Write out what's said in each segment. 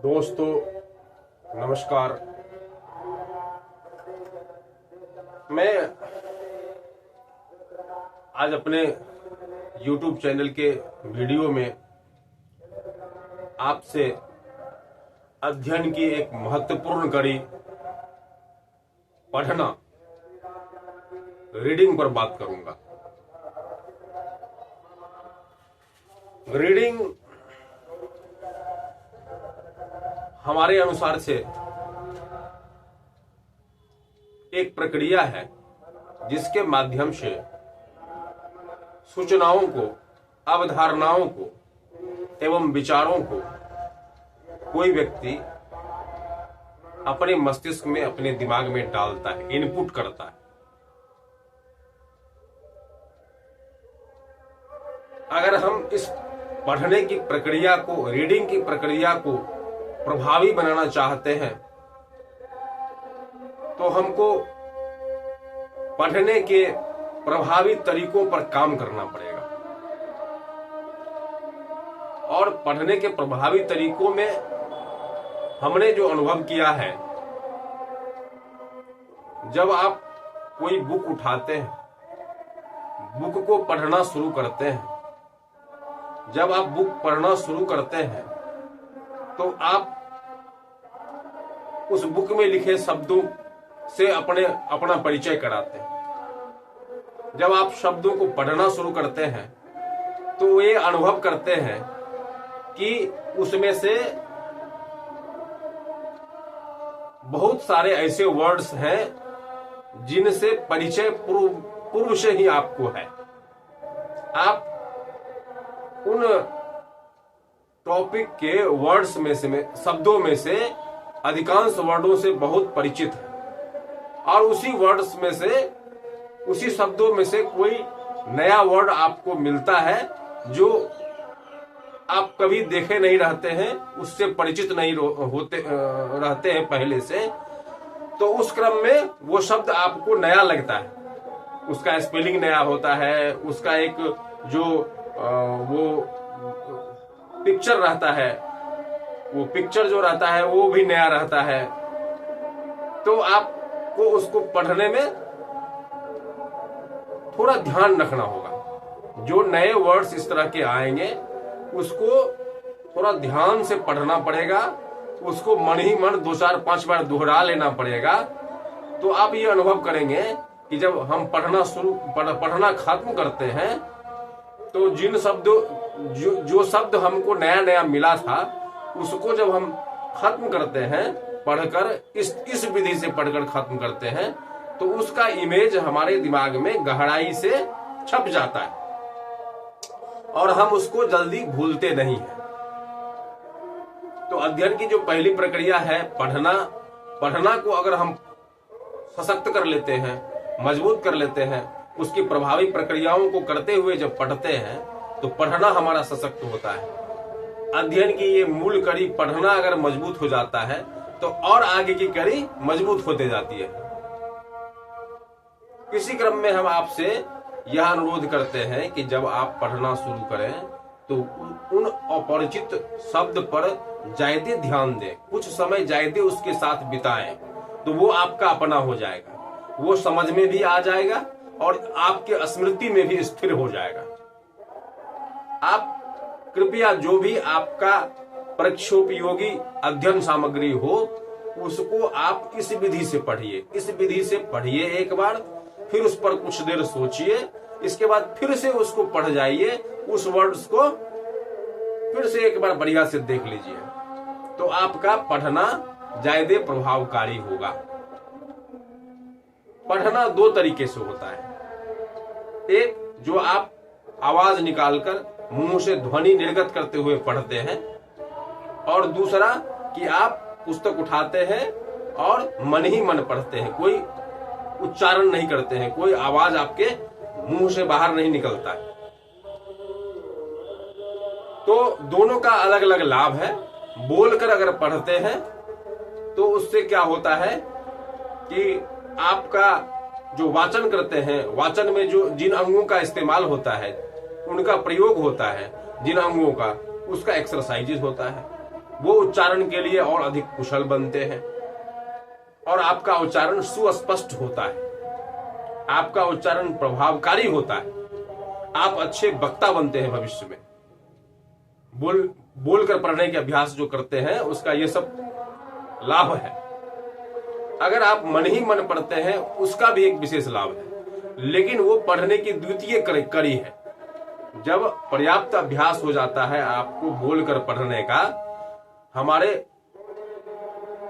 दोस्तों नमस्कार। मैं आज अपने YouTube चैनल के वीडियो में आपसे अध्ययन की एक महत्वपूर्ण कड़ी पढ़ना, रीडिंग पर बात करूंगा। रीडिंग हमारे अनुसार से एक प्रक्रिया है जिसके माध्यम से सूचनाओं को, अवधारणाओं को एवं विचारों को कोई व्यक्ति अपने मस्तिष्क में, अपने दिमाग में डालता है, इनपुट करता है। अगर हम इस पढ़ने की प्रक्रिया को, रीडिंग की प्रक्रिया को प्रभावी बनाना चाहते हैं तो हमको पढ़ने के प्रभावी तरीकों पर काम करना पड़ेगा। और पढ़ने के प्रभावी तरीकों में हमने जो अनुभव किया है, जब आप कोई बुक उठाते हैं, बुक को पढ़ना शुरू करते हैं, जब आप बुक पढ़ना शुरू करते हैं तो आप उस बुक में लिखे शब्दों से अपना परिचय कराते हैं। जब आप शब्दों को पढ़ना शुरू करते हैं तो ये अनुभव करते हैं कि उसमें से बहुत सारे ऐसे वर्ड्स हैं जिनसे परिचय पूर्व से ही आपको है। आप उन टॉपिक के वर्ड्स में से, शब्दों में से अधिकांश वर्डों से बहुत परिचित है और उसी वर्ड्स में से, उसी शब्दों में से कोई नया वर्ड आपको मिलता है जो आप कभी देखे नहीं रहते हैं, उससे परिचित नहीं रहते हैं पहले से। तो उस क्रम में वो शब्द आपको नया लगता है, उसका स्पेलिंग नया होता है, उसका एक जो वो पिक्चर रहता है, वो पिक्चर जो रहता है वो भी नया रहता है। तो आपको उसको पढ़ने में थोड़ा ध्यान रखना होगा। जो नए वर्ड्स इस तरह के आएंगे उसको थोड़ा ध्यान से पढ़ना पड़ेगा, उसको मन ही मन 2, 4, 5 बार दोहरा लेना पड़ेगा। तो आप ये अनुभव करेंगे कि जब हम पढ़ना खत्म करते हैं तो जिन शब्दों जो शब्द हमको नया नया मिला था उसको जब हम खत्म करते हैं, पढ़कर इस विधि से पढ़कर खत्म करते हैं तो उसका इमेज हमारे दिमाग में गहराई से छप जाता है और हम उसको जल्दी भूलते नहीं हैं। तो अध्ययन की जो पहली प्रक्रिया है पढ़ना को अगर हम सशक्त कर लेते हैं, मजबूत कर लेते हैं, उसकी प्रभावी प्रक्रियाओं को करते हुए जब पढ़ते हैं तो पढ़ना हमारा सशक्त होता है। अध्ययन की ये मूल कड़ी पढ़ना अगर मजबूत हो जाता है तो और आगे की कड़ी मजबूत होते जाती है। इसी क्रम में हम आपसे यह अनुरोध करते हैं कि जब आप पढ़ना शुरू करें तो उन अपरिचित शब्द पर ज्यादा ध्यान दें, कुछ समय ज्यादा उसके साथ बिताएं, तो वो आपका अपना हो जाएगा, वो समझ में भी आ जाएगा और आपके स्मृति में भी स्थिर हो जाएगा। आप कृपया जो भी आपका परीक्षोपयोगी अध्ययन सामग्री हो उसको आप इस विधि से पढ़िए। इस विधि से पढ़िए एक बार, फिर उस पर कुछ देर सोचिए, इसके बाद फिर से उसको पढ़ जाइए, उस वर्ड्स को फिर से एक बार बढ़िया से देख लीजिए, तो आपका पढ़ना ज्यादा प्रभावकारी होगा। पढ़ना 2 तरीके से होता है। एक जो आप आवाज निकालकर मुंह से ध्वनि निर्गत करते हुए पढ़ते हैं, और दूसरा कि आप पुस्तक उठाते हैं और मन ही मन पढ़ते हैं, कोई उच्चारण नहीं करते हैं, कोई आवाज आपके मुंह से बाहर नहीं निकलता है। तो दोनों का अलग अलग लाभ है। बोलकर अगर पढ़ते हैं तो उससे क्या होता है कि आपका जो वाचन करते हैं, वाचन में जो जिन अंगों का इस्तेमाल होता है, उनका प्रयोग होता है, जिन अंगों का, उसका एक्सरसाइजेज होता है। वो उच्चारण के लिए और अधिक कुशल बनते हैं और आपका उच्चारण सुस्पष्ट होता है, आपका उच्चारण प्रभावकारी होता है, आप अच्छे वक्ता बनते हैं भविष्य में। बोलकर पढ़ने के अभ्यास जो करते हैं उसका ये सब लाभ है। अगर आप मन ही मन पढ़ते हैं उसका भी एक विशेष लाभ है, लेकिन वो पढ़ने की द्वितीय कड़ी है। जब पर्याप्त अभ्यास हो जाता है आपको बोलकर पढ़ने का,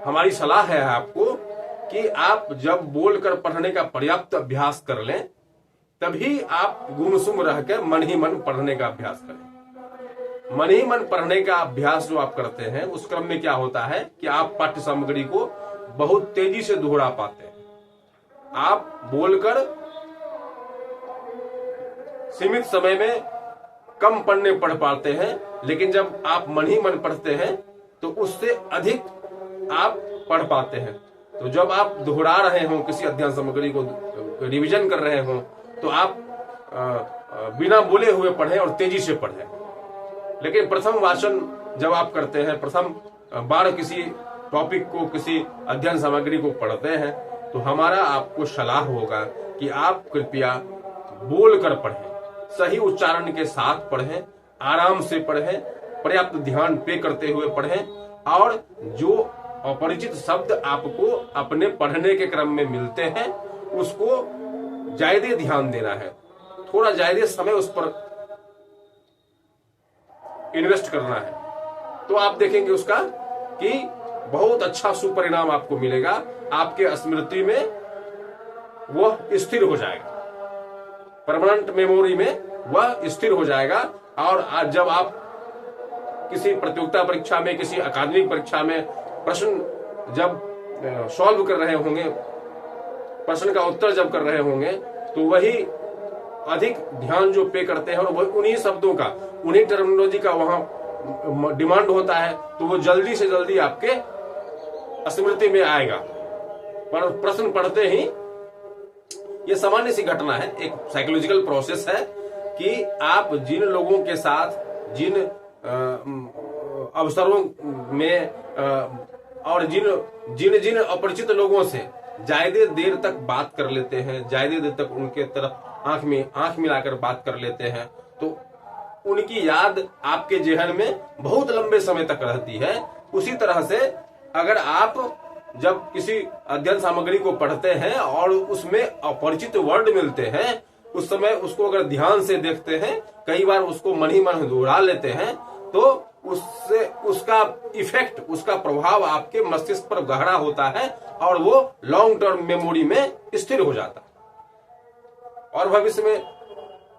हमारी सलाह है आपको कि आप जब बोलकर पढ़ने का पर्याप्त अभ्यास कर लें तभी आप गुमसुम रहकर मन ही मन पढ़ने का अभ्यास करें। मन ही मन पढ़ने का अभ्यास जो आप करते हैं उस क्रम में क्या होता है कि आप पाठ्य सामग्री को बहुत तेजी से दोहरा पाते हैं। आप बोलकर सीमित समय में कम पढ़ने पढ़ पाते हैं, लेकिन जब आप मन ही मन पढ़ते हैं तो उससे अधिक आप पढ़ पाते हैं। तो जब आप दोहरा रहे हो किसी अध्ययन सामग्री को, रिवीजन कर रहे हो, तो आप बिना बोले हुए पढ़ें और तेजी से पढ़ें। लेकिन प्रथम वाचन जब आप करते हैं, प्रथम बार किसी टॉपिक को, किसी अध्ययन सामग्री को पढ़ते हैं, तो हमारा आपको सलाह होगा कि आप कृपया बोलकर पढ़ें, सही उच्चारण के साथ पढ़ें, आराम से पढ़ें, पर्याप्त ध्यान पे करते हुए पढ़ें और जो अपरिचित शब्द आपको अपने पढ़ने के क्रम में मिलते हैं उसको ज्यादा ध्यान देना है, थोड़ा ज्यादा समय उस पर इन्वेस्ट करना है। तो आप देखेंगे उसका कि बहुत अच्छा सुपरिणाम आपको मिलेगा, आपके स्मृति में वह स्थिर हो जाएगा, परमानेंट मेमोरी में वह स्थिर हो जाएगा। और जब आप किसी प्रतियोगिता परीक्षा में, किसी अकादमिक परीक्षा में प्रश्न जब सॉल्व कर रहे होंगे, प्रश्न का उत्तर जब कर रहे होंगे, तो वही अधिक ध्यान जो पे करते हैं और वही उन्हीं शब्दों का, उन्हीं टर्मिनोलॉजी का वहां डिमांड होता है, तो वो जल्दी से जल्दी आपके स्मृति में आएगा। पर प्रश्न पढ़ते ही, ये सामान्य सी घटना है, एक साइकोलॉजिकल प्रोसेस है कि आप जिन लोगों के साथ, जिन अवसरों में और जिन अपरिचित लोगों से ज्यादा देर तक बात कर लेते हैं, ज्यादा देर तक उनके तरफ आंख मिलाकर बात कर लेते हैं, तो उनकी याद आपके जेहन में बहुत लंबे समय तक रहती है। उसी तरह से अगर आप जब किसी अध्ययन सामग्री को पढ़ते हैं और उसमें अपरिचित वर्ड मिलते हैं, उस समय उसको अगर ध्यान से देखते हैं, कई बार उसको मन ही मन दोहरा लेते हैं, तो उससे उसका इफेक्ट, उसका प्रभाव आपके मस्तिष्क पर गहरा होता है और वो लॉन्ग टर्म मेमोरी में स्थिर हो जाता है। और भविष्य में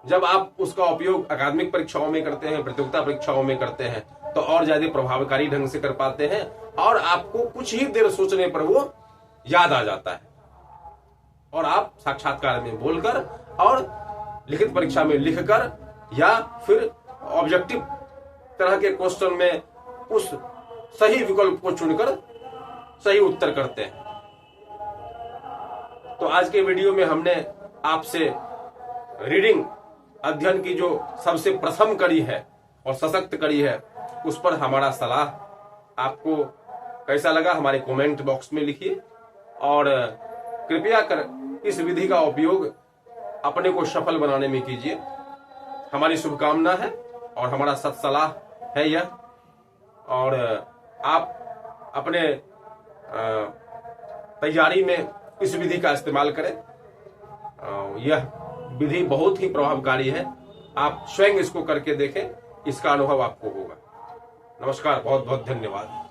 जब आप उसका उपयोग अकादमिक परीक्षाओं में करते हैं, प्रतियोगिता परीक्षाओं में करते हैं, तो और ज्यादा प्रभावकारी ढंग से कर पाते हैं और आपको कुछ ही देर सोचने पर वो याद आ जाता है और आप साक्षात्कार में बोलकर और लिखित परीक्षा में लिखकर या फिर ऑब्जेक्टिव तरह के क्वेश्चन में उस सही विकल्प को चुनकर सही उत्तर करते हैं। तो आज के वीडियो में हमने आपसे रीडिंग अध्ययन की जो सबसे प्रथम कड़ी है और सशक्त कड़ी है, उस पर हमारा सलाह आपको कैसा लगा हमारे कमेंट बॉक्स में लिखिए और कृपया कर इस विधि का उपयोग अपने को सफल बनाने में कीजिए। हमारी शुभकामना है और हमारा सत सलाह है यह, और आप अपने तैयारी में इस विधि का इस्तेमाल करें। यह विधि बहुत ही प्रभावकारी है, आप स्वयं इसको करके देखें, इसका अनुभव आपको होगा। नमस्कार, बहुत बहुत धन्यवाद।